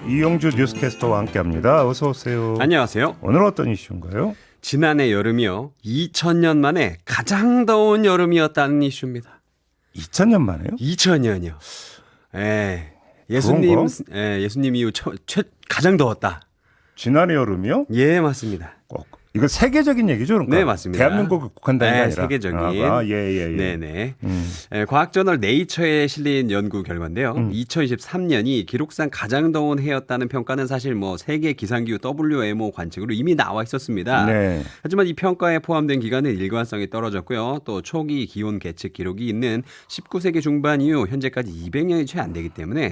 이용주 뉴스캐스터와 함께합니다. 어서 오세요. 안녕하세요. 오늘 어떤 이슈인가요? 지난해 여름이요. 2000년 만에 가장 더운 여름이었다는 이슈입니다. 2000년 만에요? 2000년이요. 예수님 이후 가장 더웠다. 지난해 여름이요? 예, 맞습니다. 이거 세계적인 얘기죠, 그러니까? 네, 맞습니다. 대한민국에 국한다는 게 아니라. 세계적인. 예. 네네. 과학저널 네이처에 실린 연구 결과인데요. 2023년이 기록상 가장 더운 해였다는 평가는 사실 뭐 세계 기상기후 WMO 관측으로 이미 나와 있었습니다. 네. 하지만 이 평가에 포함된 기간은 일관성이 떨어졌고요. 또 초기 기온 계측 기록이 있는 19세기 중반 이후 현재까지 200년이 채 안 되기 때문에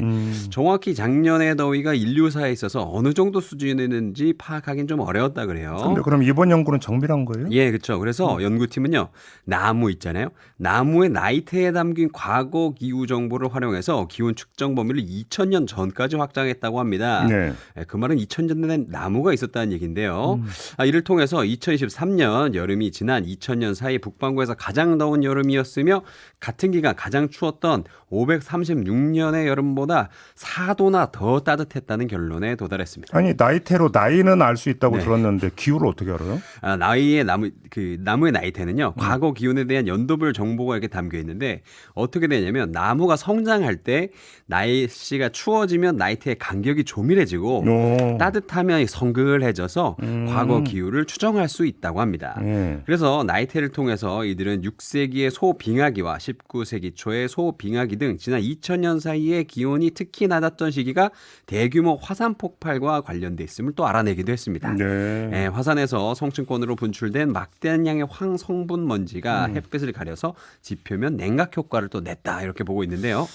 정확히 작년의 더위가 인류사에 있어서 어느 정도 수준이었는지 파악하기는 좀 어려웠다 그래요. 근데 그럼 이번 연구는 정밀한 거예요? 예, 그렇죠. 그래서 연구팀은요, 나무 있잖아요. 나무의 나이테에 담긴 과거 기후 정보를 활용해서 기온 측정 범위를 2000년 전까지 확장했다고 합니다. 네. 그 말은 2000년에 나무가 있었다는 얘기인데요. 이를 통해서 2023년 여름이 지난 2000년 사이 북반구에서 가장 더운 여름이었으며 같은 기간 가장 추웠던 536년의 여름보다 4도나 더 따뜻했다는 결론에 도달했습니다. 아니 나이테로 나이는 알 수 있다고 네. 들었는데 기후를 어떻게 알아요? 나무의 나이테는요, 과거 기온에 대한 연도별 정보가 이렇게 담겨 있는데 어떻게 되냐면 나무가 성장할 때 날씨가 추워지면 나이테의 간격이 조밀해지고 따뜻하면 성글해져서 과거 기후를 추정할 수 있다고 합니다. 그래서 나이테를 통해서 이들은 6세기의 소빙하기와 19세기 초의 소빙하기 등 지난 2000년 사이에 기온이 특히 낮았던 시기가 대규모 화산 폭발과 관련돼 있음을 또 알아내기도 했습니다. 네. 화산에서 성층권으로 분출된 막대한 양의 황성분 먼지가 햇빛을 가려서 지표면 냉각 효과를 또 냈다, 이렇게 보고 있는데요.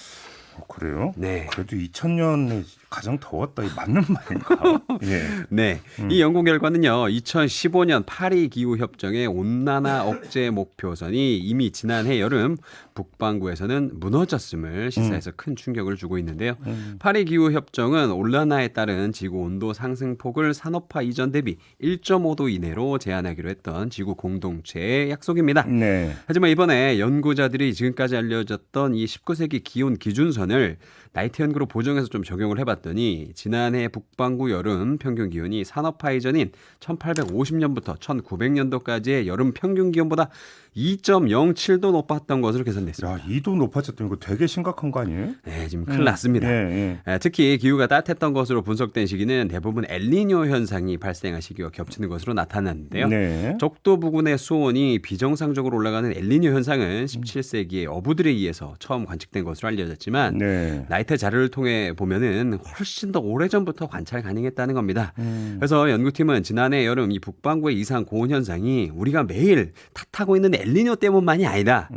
그래요? 네. 그래도 2000년에 가장 더웠다. 이 맞는 말인가? 예. 네. 이 연구 결과는요, 2015년 파리 기후 협정의 온난화 억제 목표선이 이미 지난해 여름 북반구에서는 무너졌음을 시사해서 큰 충격을 주고 있는데요. 파리 기후 협정은 온난화에 따른 지구 온도 상승폭을 산업화 이전 대비 1.5도 이내로 제한하기로 했던 지구 공동체의 약속입니다. 네. 하지만 이번에 연구자들이 지금까지 알려졌던 이 19세기 기온 기준선을 나이트 연구로 보정해서 좀 적용을 해봤더니 지난해 북반구 여름 평균 기온이 산업화 이전인 1850년부터 1900년도까지의 여름 평균 기온보다 2.07도 높았던 것으로 계산됐습니다. 야, 2도 높아졌다면 이거 되게 심각한 거 아니에요? 네, 지금 큰일 났습니다. 예. 특히 기후가 따뜻했던 것으로 분석된 시기는 대부분 엘니뇨 현상이 발생한 시기와 겹치는 것으로 나타났는데요. 네. 적도 부근의 수온이 비정상적으로 올라가는 엘니뇨 현상은 17세기에 어부들에 의해서 처음 관측된 것으로 알려졌지만 네. 나이트 자료를 통해 보면은 훨씬 더 오래전부터 관찰 가능했다는 겁니다. 그래서 연구팀은 지난해 여름 이 북반구의 이상 고온 현상이 우리가 매일 탓하고 있는 엘니뇨 때문만이 아니다.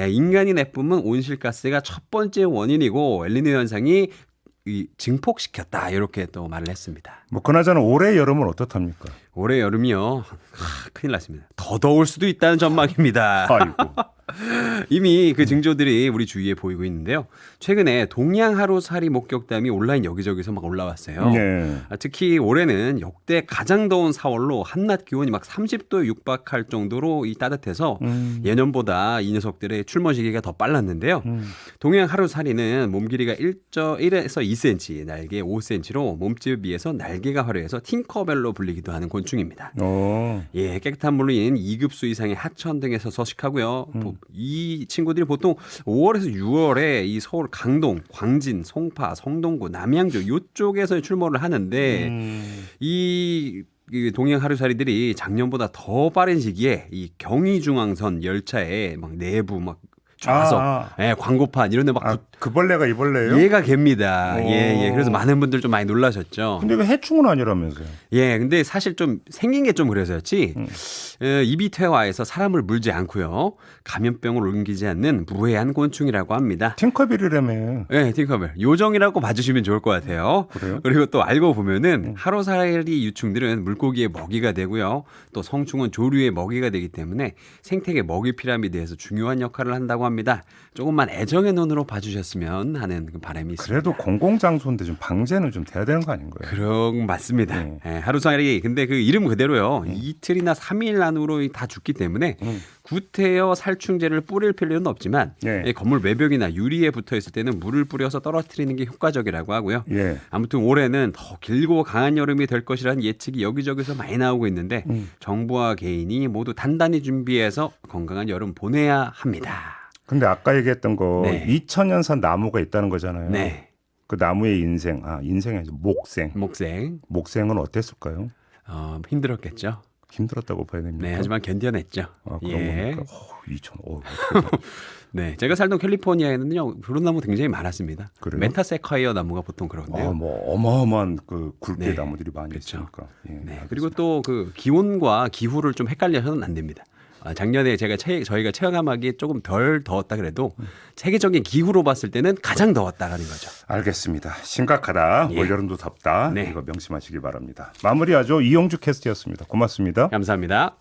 인간이 내뿜은 온실가스가 첫 번째 원인이고 엘니뇨 현상이 증폭시켰다, 이렇게 또 말을 했습니다. 뭐 그나저나 올해 여름은 어떻답니까? 올해 여름이요, 큰일 났습니다. 더 더울 수도 있다는 전망입니다. 아이고. 이미 그 징조들이 우리 주위에 보이고 있는데요. 최근에 동양 하루살이 목격담이 온라인 여기저기서 막 올라왔어요. 네. 특히 올해는 역대 가장 더운 4월로 한낮 기온이 막 30도에 육박할 정도로 따뜻해서 예년보다 이 녀석들의 출몰 시기가 더 빨랐는데요. 동양 하루살이는 몸 길이가 1에서 2cm, 날개 5cm로 몸집에 비해서 날개가 화려해서 팅커벨로 불리기도 하는 곤충입니다. 예, 깨끗한 물인 2급수 이상의 하천 등에서 서식하고요. 이 친구들이 보통 5월에서 6월에 이 서울 강동, 광진, 송파, 성동구, 남양주 이쪽에서 출몰을 하는데 이 동양 하루살이들이 작년보다 더 빠른 시기에 이 경의중앙선 열차에 막 내부 막 좌석, 예, 광고판 이런 데 막 그 벌레가 이 벌레예요? 얘가 개입니다. 예. 그래서 많은 분들 좀 많이 놀라셨죠. 근데 이거 해충은 아니라면서요? 예, 근데 사실 좀 생긴 게 좀 그래서였지. 입이 퇴화해서 사람을 물지 않고요. 감염병을 옮기지 않는 무해한 곤충이라고 합니다. 팅커벨이라며. 네, 팅커벨. 요정이라고 봐주시면 좋을 것 같아요. 그래요? 그리고 또 알고 보면은 하루살이 유충들은 물고기의 먹이가 되고요. 또 성충은 조류의 먹이가 되기 때문에 생태계 먹이 피라미드에서 중요한 역할을 한다고 합니다. 합니다. 조금만 애정의 눈으로 봐주셨으면 하는 그 바람이 있습니다. 그래도 공공장소인데 좀 방제는 좀 돼야 되는 거 아닌가요? 그럼 맞습니다. 네. 예, 하루살이 근데 그 이름 그대로요. 이틀이나 3일 안으로 다 죽기 때문에 구태여 살충제를 뿌릴 필요는 없지만 예. 이 건물 외벽이나 유리에 붙어 있을 때는 물을 뿌려서 떨어뜨리는 게 효과적이라고 하고요. 예. 아무튼 올해는 더 길고 강한 여름이 될 것이라는 예측이 여기저기서 많이 나오고 있는데 정부와 개인이 모두 단단히 준비해서 건강한 여름 보내야 합니다. 근데 아까 얘기했던 거 네. 2000년산 나무가 있다는 거잖아요. 네. 그 나무의 인생, 인생이 아니죠. 목생. 목생 목생은 어땠을까요? 힘들었겠죠. 힘들었다고 봐야 됩니다. 네, 하지만 견뎌냈죠. 그런 예. 겁니까? 2000. 네, 제가 살던 캘리포니아에는요 부른나무 굉장히 많았습니다. 그래요? 멘타세콰이어 나무가 보통 그런데요. 뭐 어마어마한 그 굵게 네. 나무들이 많이 그렇죠. 있으니까. 예, 네, 알겠습니다. 그리고 또 그 기온과 기후를 좀 헷갈려서는 안 됩니다. 작년에 저희가 체감하기 조금 덜 더웠다 그래도 세계적인 기후로 봤을 때는 가장 더웠다라는 거죠. 알겠습니다. 심각하다. 예. 올여름도 덥다. 네. 이거 명심하시기 바랍니다. 마무리하죠. 이용주 캐스트였습니다. 고맙습니다. 감사합니다.